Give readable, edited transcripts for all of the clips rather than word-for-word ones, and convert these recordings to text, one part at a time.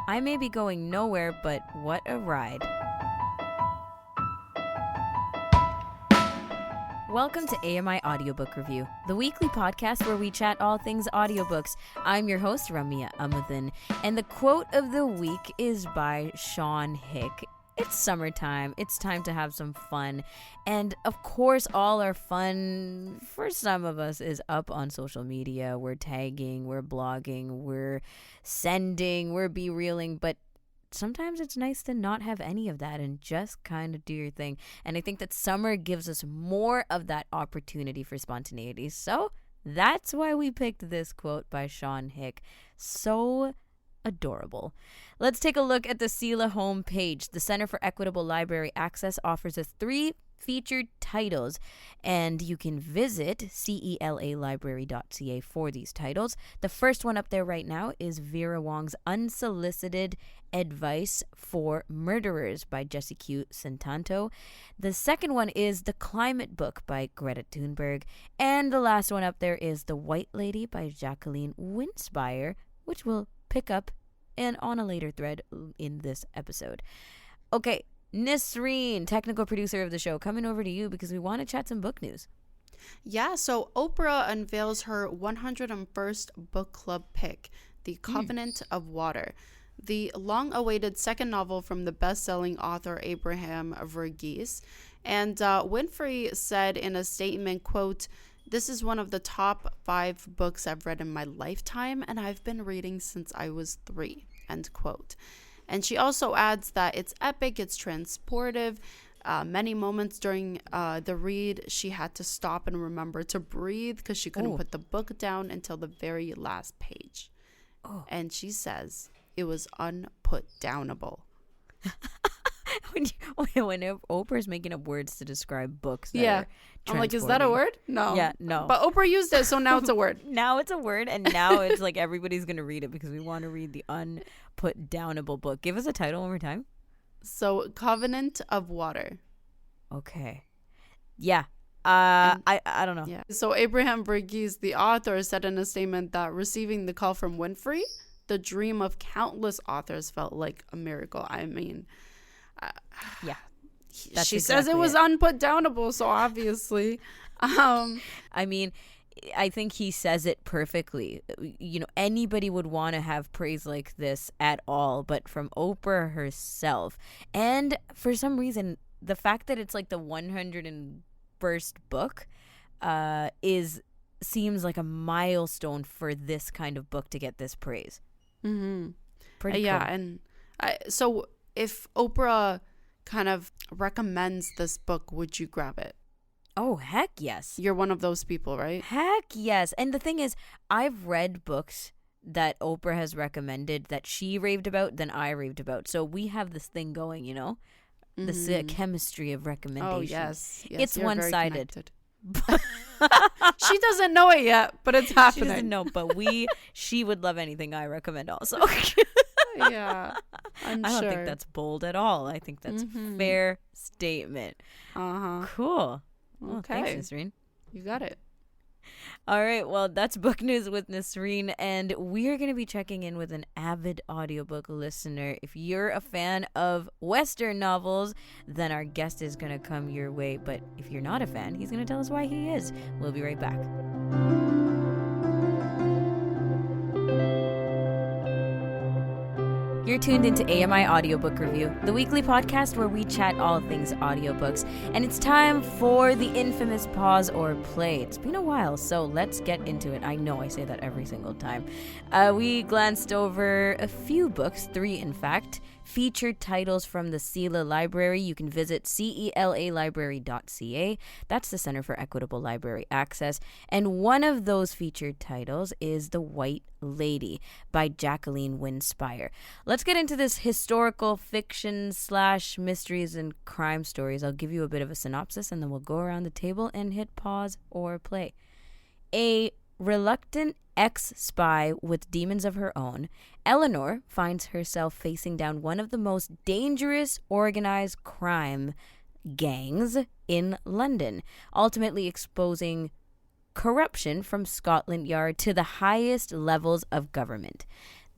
I may be going nowhere, but what a ride. Welcome to AMI Audiobook Review, the weekly podcast where we chat all things audiobooks. I'm your host, Ramya Amuddin, and the quote of the week is by Sean Hick. It's summertime. It's time to have some fun. And of course, all our fun, for some of us, is up on social media. We're tagging, we're blogging, we're sending, we're be-reeling. But sometimes it's nice to not have any of that and just kind of do your thing. And I think that summer gives us more of that opportunity for spontaneity. So that's why we picked this quote by Sean Hick. So adorable. Let's take a look at the CELA homepage. The Center for Equitable Library Access offers us 3 featured titles, and you can visit celalibrary.ca for these titles. The first one up there right now is Vera Wong's Unsolicited Advice for Murderers by Jesse Q. Santanto. The second one is The Climate Book by Greta Thunberg. And the last one up there is The White Lady by Jacqueline Winspire, which we'll pick up and on a later thread in this episode. Okay, Nisreen, technical producer of the show, coming over to you because we want to chat some book news. Yeah, so Oprah unveils her 101st book club pick, The Covenant of Water, the long-awaited second novel from the best-selling author Abraham Verghese. And Winfrey said in a statement, quote, "This is one of the top 5 books I've read in my lifetime, and I've been reading since I was 3, end quote. And she also adds that it's epic, it's transportive. Many moments during the read, she had to stop and remember to breathe because she couldn't put the book down until the very last page. And she says it was unputdownable. when Oprah's making up words to describe books that are I'm like, is that a word? No. Yeah, no. But Oprah used it, so now it's a word. Now it's a word, and now it's like everybody's going to read it because we want to read the unputdownable book. Give us a title one more time. So, Covenant of Water. Okay. Yeah. I don't know. Yeah. So, Abraham Verghese, the author, said in a statement that receiving the call from Winfrey, the dream of countless authors, felt like a miracle. I mean... yeah. She says it was unputdownable, so obviously. I mean, I think he says it perfectly. You know, anybody would want to have praise like this at all, but from Oprah herself. And for some reason, the fact that it's like the 101st book seems like a milestone for this kind of book to get this praise. Mm-hmm. Pretty cool. Yeah, and so if Oprah kind of recommends this book, would you grab it? Oh, heck yes. You're one of those people, right? Heck yes. And the thing is, I've read books that Oprah has recommended that she raved about, then I raved about. So we have this thing going, you know? Mm-hmm. This chemistry of recommendations. Oh, yes. It's one-sided. She doesn't know it yet, but it's happening. She doesn't know, but she would love anything I recommend also. Yeah, I don't think that's bold at all. I think that's a fair statement. Cool. Well, okay. Thanks, Nisreen. You got it. All right. Well, that's Book News with Nisreen, and we're going to be checking in with an avid audiobook listener. If you're a fan of Western novels, then our guest is going to come your way. But if you're not a fan, he's going to tell us why he is. We'll be right back. You're tuned into AMI Audiobook Review, the weekly podcast where we chat all things audiobooks. And it's time for the infamous pause or play. It's been a while, so let's get into it. I know I say that every single time. We glanced over a few books, 3 in fact, featured titles from the CELA Library. You can visit celalibrary.ca. That's the Center for Equitable Library Access. And one of those featured titles is The White Lady by Jacqueline Winspire. Let's get into this historical fiction / mysteries and crime stories. I'll give you a bit of a synopsis and then we'll go around the table and hit pause or play. A reluctant ex-spy with demons of her own, Eleanor finds herself facing down one of the most dangerous organized crime gangs in London, ultimately exposing corruption from Scotland Yard to the highest levels of government.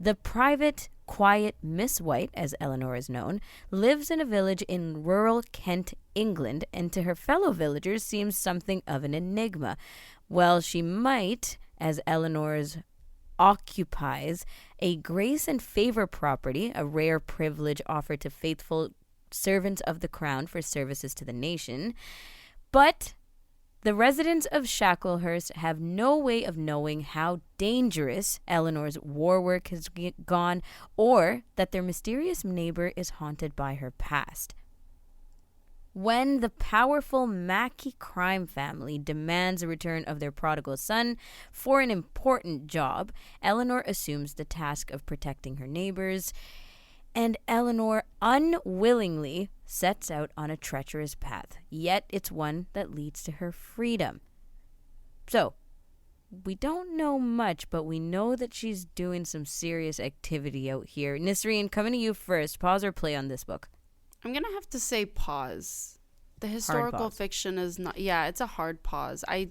The private quiet Miss White, as Eleanor is known, lives in a village in rural Kent, England, and to her fellow villagers seems something of an enigma. Well, she might, as Eleanor's occupies a grace and favor property, a rare privilege offered to faithful servants of the crown for services to the nation. But the residents of Shacklehurst have no way of knowing how dangerous Eleanor's war work has gone, or that their mysterious neighbor is haunted by her past. When the powerful Mackey crime family demands a return of their prodigal son for an important job, Eleanor assumes the task of protecting her neighbors, and Eleanor unwillingly sets out on a treacherous path, yet it's one that leads to her freedom. So, we don't know much, but we know that she's doing some serious activity out here. Nisreen, coming to you first. Pause or play on this book? I'm going to have to say pause. The historical fiction is not... Yeah, it's a hard pause. I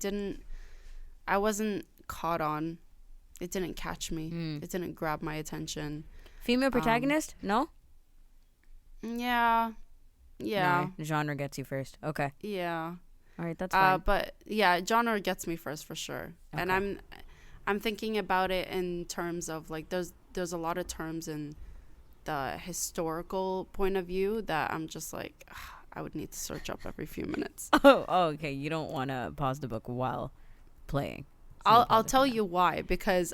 wasn't caught on. It didn't catch me. It didn't grab my attention. Female protagonist? No? Yeah. No, genre gets you first. Okay. Yeah. All right, that's fine. But yeah, genre gets me first for sure. Okay. And I'm thinking about it in terms of like there's a lot of terms in the historical point of view that I'm just like I would need to search up every few minutes. Oh, okay. You don't want to pause the book while playing. So I'll tell you why, because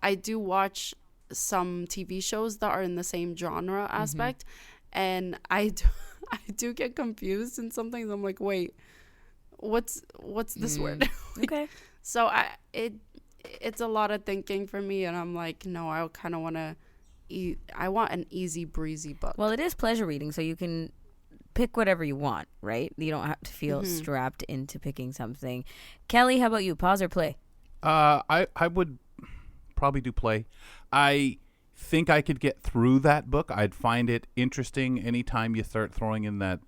I do watch some TV shows that are in the same genre aspect, and I do get confused in some things. I'm like, wait, what's this word? Okay. So it's a lot of thinking for me, and I'm like, no, I kind of want to I want an easy breezy book. Well, it is pleasure reading, so you can pick whatever you want, right? You don't have to feel strapped into picking something. Kelly, how about you? Pause or play? I would probably do play. I think I could get through that book. I'd find it interesting anytime you start throwing in that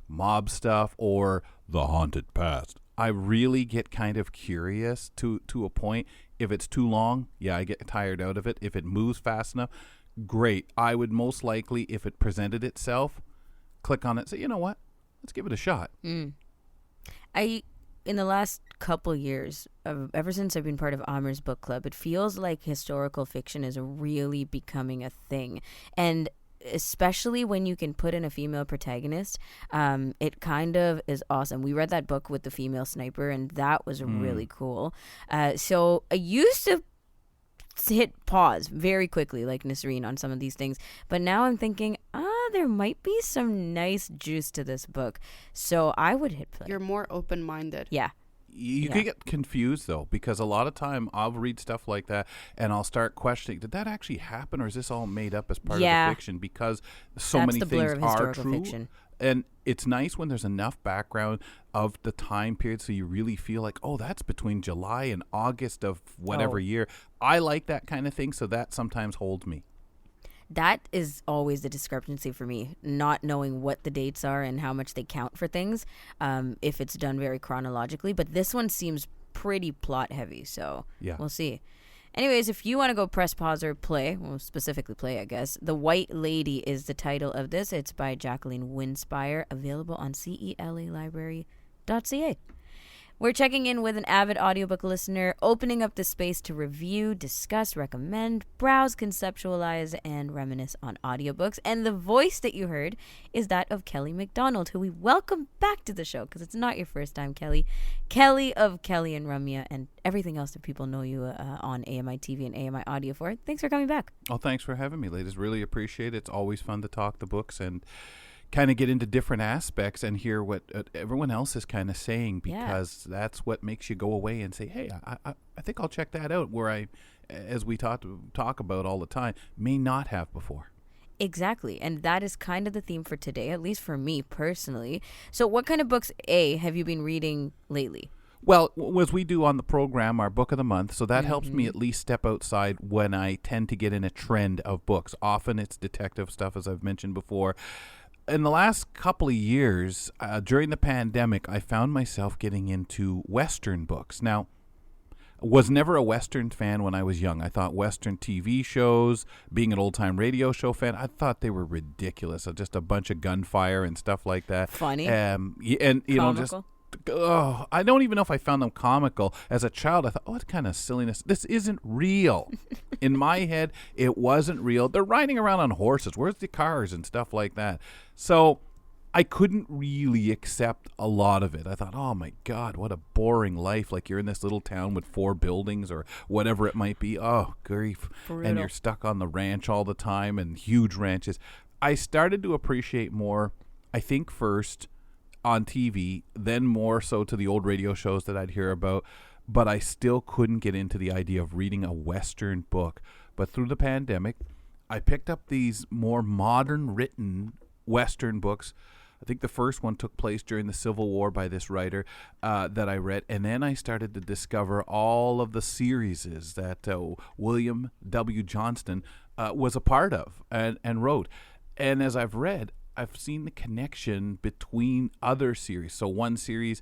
mob stuff or the haunted past. I really get kind of curious to a point. If it's too long, I get tired out of it. If it moves fast enough, great. I would most likely, if it presented itself, click on it and say, you know what? Let's give it a shot. In the last couple years, ever since I've been part of Amir's book club, it feels like historical fiction is really becoming a thing. And especially when you can put in a female protagonist, it kind of is awesome. We read that book with the female sniper, and that was really cool. So I used to hit pause very quickly, like Nisreen, on some of these things. But now I'm thinking, there might be some nice juice to this book. So I would hit play. You're more open-minded. Yeah. You could get confused, though, because a lot of time I'll read stuff like that and I'll start questioning, did that actually happen, or is this all made up as part of the fiction? Because so many things are true. Fiction. And it's nice when there's enough background of the time period so you really feel like, oh, that's between July and August of whatever year. I like that kind of thing, so that sometimes holds me. That is always the discrepancy for me, not knowing what the dates are and how much they count for things, if it's done very chronologically. But this one seems pretty plot heavy, so we'll see. Anyways, if you want to go press pause or play, well, specifically play, I guess. The White Lady is the title of this. It's by Jacqueline Winspire, available on celalibrary.ca. We're checking in with an avid audiobook listener, opening up the space to review, discuss, recommend, browse, conceptualize, and reminisce on audiobooks. And the voice that you heard is that of Kelly MacDonald, who we welcome back to the show, because it's not your first time, Kelly. Kelly of Kelly and Ramya and everything else that people know you on AMI TV and AMI Audio for. Thanks for coming back. Oh, thanks for having me, ladies. Really appreciate it. It's always fun to talk the books and kind of get into different aspects and hear what everyone else is kind of saying, because that's what makes you go away and say, hey, I think I'll check that out, where I, as we talk about all the time, may not have before. Exactly. And that is kind of the theme for today, at least for me personally. So what kind of books, have you been reading lately? Well, as we do on the program, our book of the month, so that helps me at least step outside when I tend to get in a trend of books. Often it's detective stuff, as I've mentioned before. In the last couple of years, during the pandemic, I found myself getting into Western books. Now, Was never a Western fan when I was young. I thought Western TV shows, being an old-time radio show fan, I thought they were ridiculous. Just a bunch of gunfire and stuff like that. Funny. And, you know, just... Oh, I don't even know if I found them comical. As a child, I thought, what kind of silliness. This isn't real. In my head, it wasn't real. They're riding around on horses. Where's the cars and stuff like that? So I couldn't really accept a lot of it. I thought, oh, my God, what a boring life. Like you're in this little town with 4 buildings or whatever it might be. Oh, grief. Brutal. And you're stuck on the ranch all the time and huge ranches. I started to appreciate more, I think, first on TV, then more so to the old radio shows that I'd hear about, but I still couldn't get into the idea of reading a Western book. But through the pandemic, I picked up these more modern written Western books. I think the first one took place during the Civil War by this writer that I read, and then I started to discover all of the series that William W. Johnstone was a part of and wrote. And as I've read, I've seen the connection between other series. So one series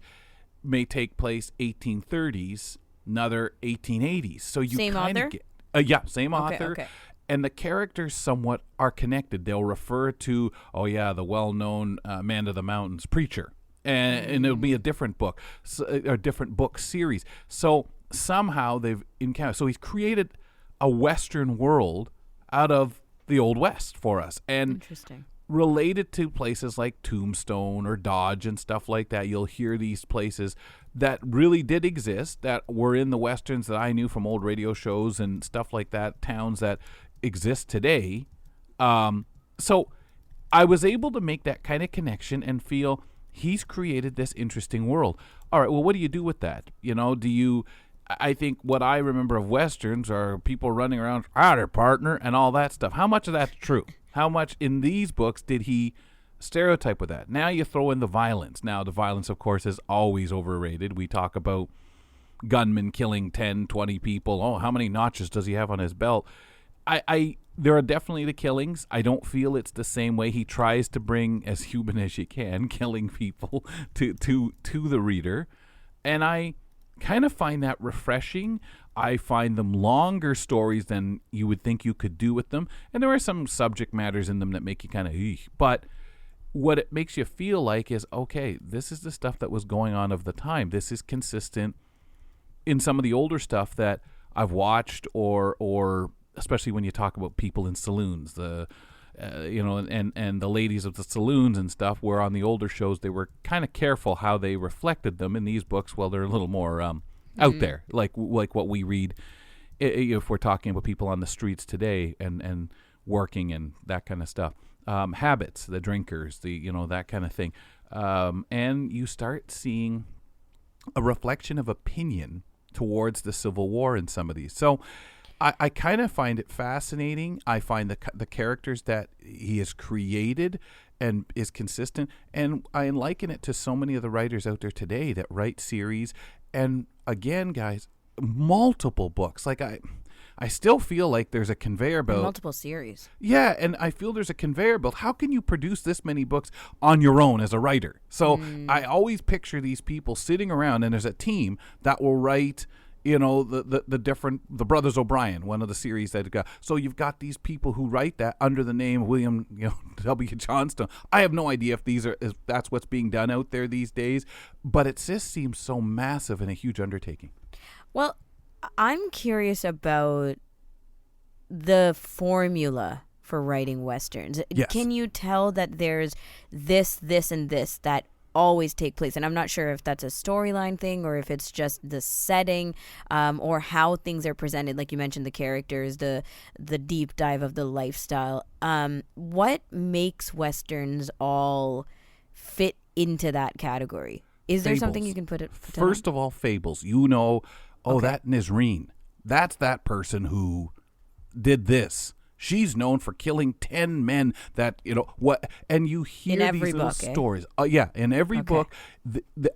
may take place 1830s, another 1880s. So you Same kind author? of get same author. Okay. And the characters somewhat are connected. They'll refer to, the well-known Man of the Mountains preacher, and it'll be a different book, a different book series. So somehow they've encountered. So he's created a Western world out of the Old West for us, and Interesting. related to places like Tombstone or Dodge and stuff like that. You'll hear these places that really did exist, that were in the Westerns that I knew from old radio shows and stuff like that, towns that exist today. So I was able to make that kind of connection and feel he's created this interesting world. All right, well, what do you do with that? You know, I think what I remember of Westerns are people running around, howdy, partner, and all that stuff. How much of that's true? How much in these books did he stereotype with that? Now you throw in the violence. Now the violence, of course, is always overrated. We talk about gunmen killing 10, 20 people. Oh, how many notches does he have on his belt? There are definitely the killings. I don't feel it's the same way. He tries to bring, as human as you can, killing people to the reader. And I kind of find that refreshing. I find them longer stories than you would think you could do with them. And there are some subject matters in them that make you kind of, but what it makes you feel like is, okay, this is the stuff that was going on of the time. This is consistent in some of the older stuff that I've watched, or especially when you talk about people in saloons, and the ladies of the saloons and stuff, where on the older shows they were kind of careful how they reflected them. In these books, well, they're a little more out there, like what we read if we're talking about people on the streets today and working and that kind of stuff. Habits, the drinkers, that kind of thing. And you start seeing a reflection of opinion towards the Civil War in some of these. So I kind of find it fascinating. I find the characters that he has created and is consistent. And I liken it to so many of the writers out there today that write series. And again, guys, multiple books. Like I still feel like there's a conveyor belt. Multiple series. Yeah, and I feel there's a conveyor belt. How can you produce this many books on your own as a writer? So I always picture these people sitting around, and there's a team that will write, the Brothers O'Brien, one of the series that got. So you've got these people who write that under the name William W. Johnstone. I have no idea if that's what's being done out there these days, but it just seems so massive and a huge undertaking. Well, I'm curious about the formula for writing Westerns. Yes. Can you tell that there's this, and this that always take place? And I'm not sure if that's a storyline thing or if it's just the setting, or how things are presented. Like you mentioned, the characters, the deep dive of the lifestyle. What makes Westerns all fit into that category? Is there something you can put First of all, fables. Okay. That Nisreen, that's that person who did this. She's known for killing 10 men that, and you hear in every these little book, stories. In every book.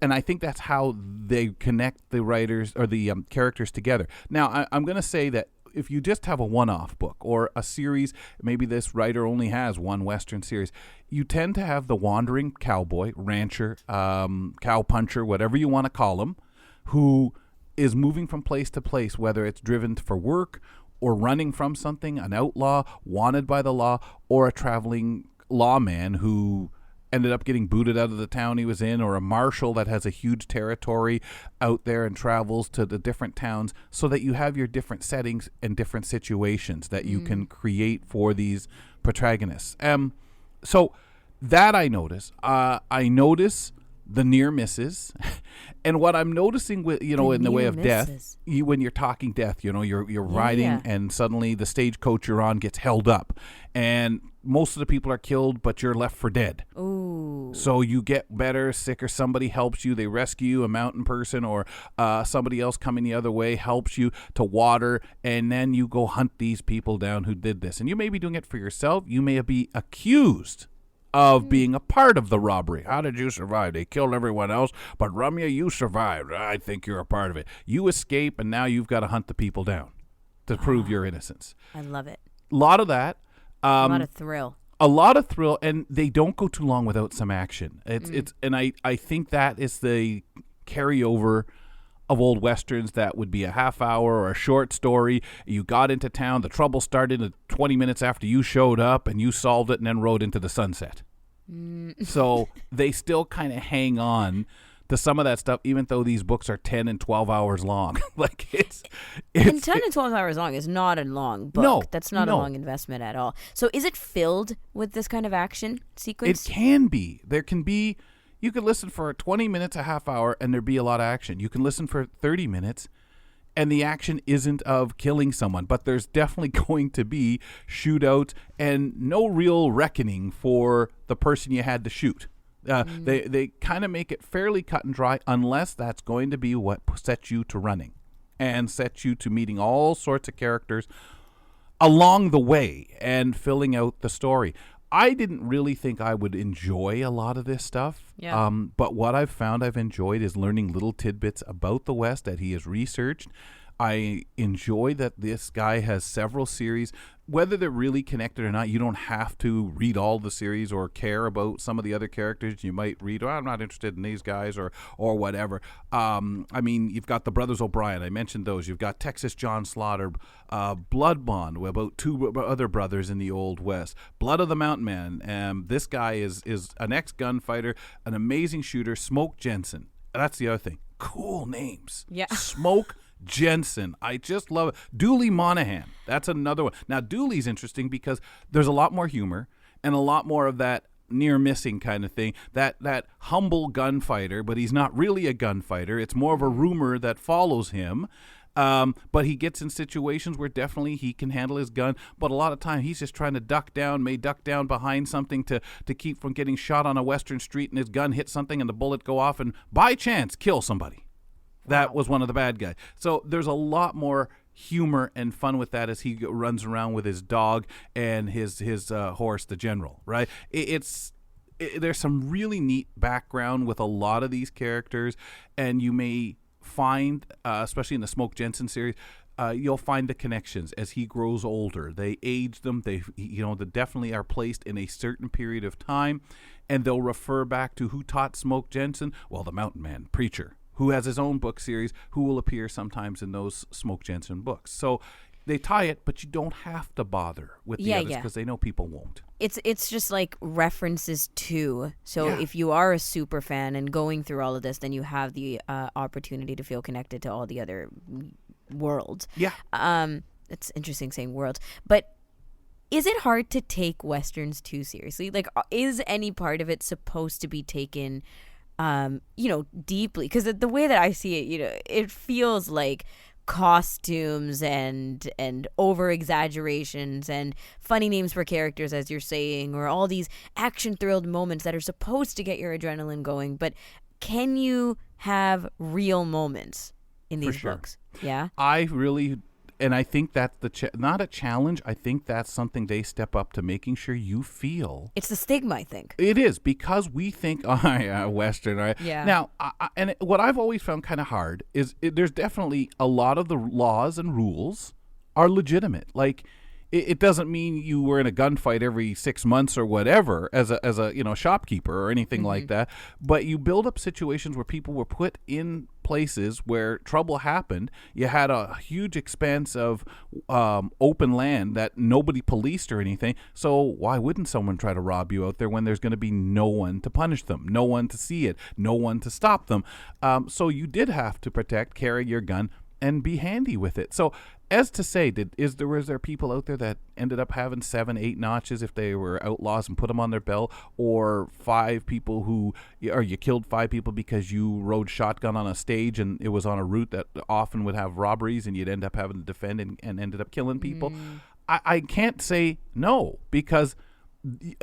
And I think that's how they connect the writers or the characters together. Now, I'm going to say that if you just have a one-off book or a series, maybe this writer only has one Western series, you tend to have the wandering cowboy, rancher, cowpuncher, whatever you want to call him, who is moving from place to place, whether it's driven for work or running from something, an outlaw wanted by the law, or a traveling lawman who ended up getting booted out of the town he was in, or a marshal that has a huge territory out there and travels to the different towns, so that you have your different settings and different situations that you can create for these protagonists. So that I notice. I notice the near misses, and what I'm noticing with in the way of death, when you're talking death, you're riding and suddenly the stagecoach you're on gets held up, and most of the people are killed, but you're left for dead. Ooh. So you get better, sicker. Somebody helps you. They rescue you, a mountain person or somebody else coming the other way helps you to water, and then you go hunt these people down who did this. And you may be doing it for yourself. You may be accused of being a part of the robbery. How did you survive? They killed everyone else, but Ramya, you survived. I think you're a part of it. You escape, and now you've got to hunt the people down to prove your innocence. I love it. A lot of that. A lot of thrill. A lot of thrill, and they don't go too long without some action. And I think that is the carryover of old westerns that would be a half hour or a short story. You got into town, the trouble started 20 minutes after you showed up, and you solved it and then rode into the sunset. So they still kind of hang on to some of that stuff, even though these books are 10 and 12 hours long. And 10 and 12 hours long is not a long book. No, that's not a long investment at all. So is it filled with this kind of action sequence? It can be. There can be. You could listen for 20 minutes, a half hour, and there'd be a lot of action. You can listen for 30 minutes, and the action isn't of killing someone, but there's definitely going to be shootouts and no real reckoning for the person you had to shoot. They kind of make it fairly cut and dry, unless that's going to be what sets you to running and sets you to meeting all sorts of characters along the way and filling out the story. I didn't really think I would enjoy a lot of this stuff. Yeah. But what I've found I've enjoyed is learning little tidbits about the West that he has researched. I enjoy that this guy has several series. Whether they're really connected or not, you don't have to read all the series or care about some of the other characters. You might read, I'm not interested in these guys or whatever. You've got the Brothers O'Brien. I mentioned those. You've got Texas John Slaughter, Blood Bond, about two other brothers in the Old West. Blood of the Mountain Man. This guy is an ex-gunfighter, an amazing shooter. Smoke Jensen. That's the other thing. Cool names. Yeah. Smoke Jensen. I just love it. Dooley Monahan. That's another one. Now, Dooley's interesting because there's a lot more humor and a lot more of that near missing kind of thing. That humble gunfighter, but he's not really a gunfighter. It's more of a rumor that follows him. But he gets in situations where definitely he can handle his gun. But a lot of time he's just trying to duck down behind something to keep from getting shot on a western street, and his gun hits something and the bullet go off and by chance kill somebody. That was one of the bad guys. So there's a lot more humor and fun with that as he runs around with his dog and his horse, the General, right? There's some really neat background with a lot of these characters, and you may find, especially in the Smoke Jensen series, you'll find the connections as he grows older. They age them. They definitely are placed in a certain period of time, and they'll refer back to who taught Smoke Jensen. Well, the Mountain Man, Preacher, who has his own book series, who will appear sometimes in those Smoke Jensen books. So they tie it, but you don't have to bother with the others because they know people won't. It's just like references to. So if you are a super fan and going through all of this, then you have the opportunity to feel connected to all the other worlds. Yeah. It's interesting saying worlds, but is it hard to take Westerns too seriously? Like, is any part of it supposed to be taken deeply? Because the way that I see it, it feels like costumes and over exaggerations and funny names for characters, as you're saying, or all these action thrilled moments that are supposed to get your adrenaline going. But can you have real moments in these books? Yeah. And I think that's not a challenge. I think that's something they step up to, making sure you feel. It's the stigma, I think. It is, because we think, Western. Right? Yeah. Now, what I've always found kind of hard is there's definitely a lot of the laws and rules are legitimate. Like, it doesn't mean you were in a gunfight every 6 months or whatever as a shopkeeper or anything like that. But you build up situations where people were put in places where trouble happened. You had a huge expanse of open land that nobody policed or anything. So why wouldn't someone try to rob you out there when there's going to be no one to punish them, no one to see it, no one to stop them? So you did have to protect, carry your gun, and be handy with it. So as to say, was there people out there that ended up having 7, 8 notches if they were outlaws and put them on their belt, or 5 people you killed 5 people because you rode shotgun on a stage and it was on a route that often would have robberies and you'd end up having to defend and ended up killing people? I can't say no, because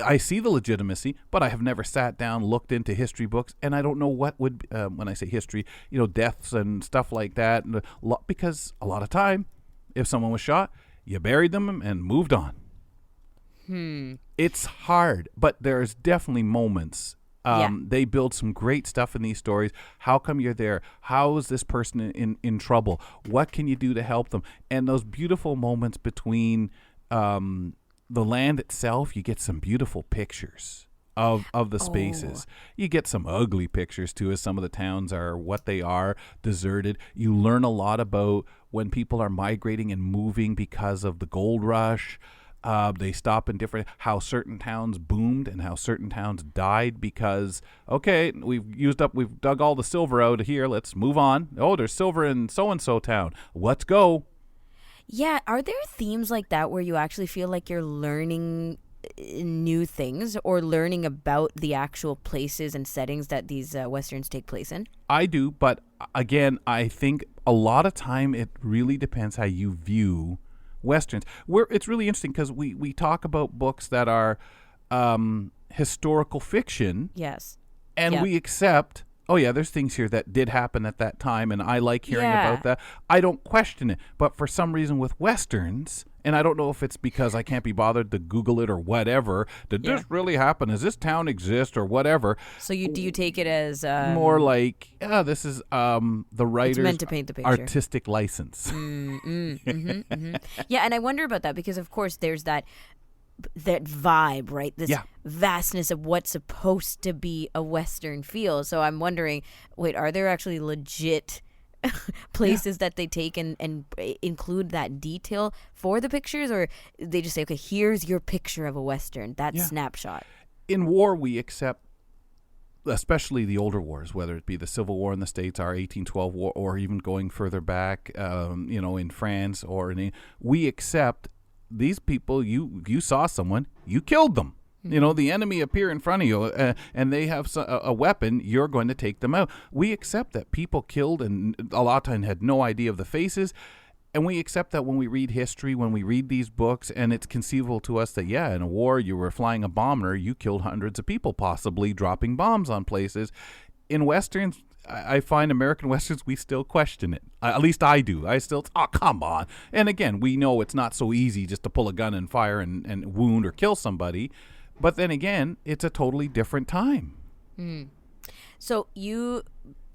I see the legitimacy, but I have never sat down, looked into history books, and I don't know what would, when I say history, deaths and stuff like that, because a lot of time, if someone was shot, you buried them and moved on. It's hard, but there's definitely moments. They build some great stuff in these stories. How come you're there? How is this person in trouble? What can you do to help them? And those beautiful moments between the land itself, you get some beautiful pictures of the spaces. You get some ugly pictures too, as some of the towns are what they are, deserted. You learn a lot about when people are migrating and moving because of the gold rush. They stop in how certain towns boomed and how certain towns died because, okay, we've dug all the silver out of here. Let's move on. Oh, there's silver in so-and-so town. Let's go. Yeah, are there themes like that where you actually feel like you're learning new things or learning about the actual places and settings that these Westerns take place in? I do, but again, I think a lot of time it really depends how you view Westerns. It's really interesting because we talk about books that are historical fiction. Yes. And we accept, oh yeah, there's things here that did happen at that time, and I like hearing about that. I don't question it. But for some reason with Westerns, and I don't know if it's because I can't be bothered to Google it or whatever, did this really happen? Does this town exist or whatever? So do you take it as more like, this is the writer's meant to paint the picture. Artistic license. Yeah, and I wonder about that because, of course, there's that vibe, right? This vastness of what's supposed to be a Western feel. So I'm wondering, wait, are there actually legit places that they take and include that detail for the pictures, or they just say, okay, here's your picture of a Western, that snapshot? In war, we accept, especially the older wars, whether it be the Civil War in the States, our 1812 war, or even going further back, in France, we accept these people, you saw someone, you killed them. The enemy appear in front of you and they have a weapon, you're going to take them out. We accept that people killed and a lot of time had no idea of the faces. And we accept that when we read history, when we read these books, and it's conceivable to us that, in a war, you were flying a bomber, you killed hundreds of people, possibly dropping bombs on places. In Westerns, I find American Westerns, we still question it. At least I do. I still, come on. And again, we know it's not so easy just to pull a gun and fire and wound or kill somebody. But then again, it's a totally different time. So you,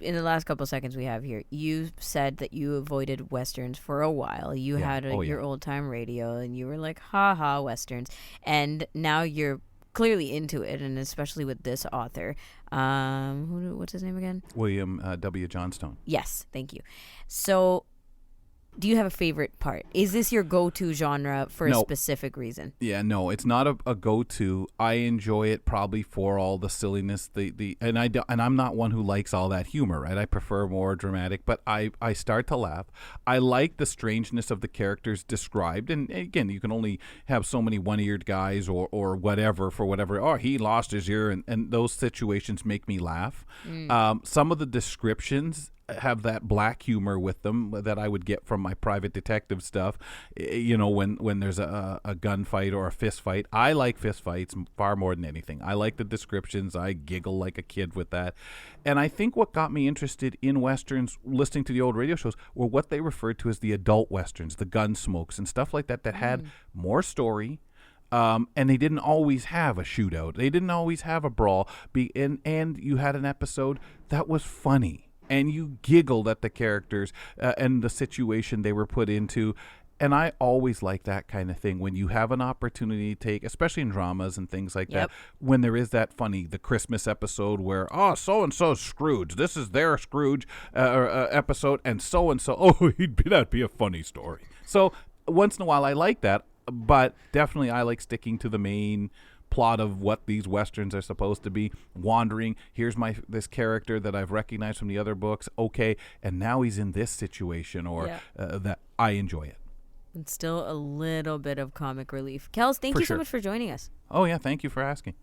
in the last couple seconds we have here, you said that you avoided Westerns for a while. You had your old-time radio, and you were like, ha-ha, Westerns. And now you're clearly into it, and especially with this author. What's his name again? William W. Johnstone. Yes, thank you. So do you have a favorite part? Is this your go-to genre for a specific reason? Yeah, no, it's not a go-to. I enjoy it probably for all the silliness, and I'm not one who likes all that humor, right? I prefer more dramatic, but I start to laugh. I like the strangeness of the characters described, and again, you can only have so many one-eared guys or whatever for whatever. Oh, he lost his ear, and those situations make me laugh. Some of the descriptions have that black humor with them that I would get from my private detective stuff. When there's a gunfight or a fist fight. I like fist fights far more than anything. I like the descriptions. I giggle like a kid with that. And I think what got me interested in Westerns, listening to the old radio shows, were what they referred to as the adult Westerns, the Gunsmokes and stuff like that had more story. And they didn't always have a shootout. They didn't always have a brawl. And you had an episode that was funny. And you giggled at the characters and the situation they were put into. And I always like that kind of thing when you have an opportunity to take, especially in dramas and things like that, when there is that the Christmas episode where, so-and-so's Scrooge, this is their Scrooge episode, and so-and-so, that'd be a funny story. So once in a while I like that, but definitely I like sticking to the main plot of what these Westerns are supposed to be. Wandering, here's this character that I've recognized from the other books, okay, and now he's in this situation, or that I enjoy it. And still a little bit of comic relief. Kels, thank you so much for joining us. Oh, yeah. Thank you for asking.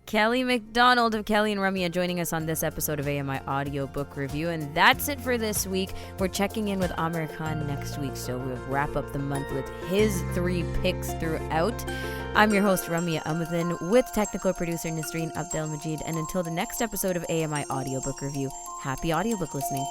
Kelly MacDonald of Kelly and Ramya joining us on this episode of AMI Audiobook Review. And that's it for this week. We're checking in with Amir Khan next week, so we'll wrap up the month with his 3 picks throughout. I'm your host, Ramya Amadin, with technical producer Nisreen Abdelmajid. And until the next episode of AMI Audiobook Review, happy audiobook listening.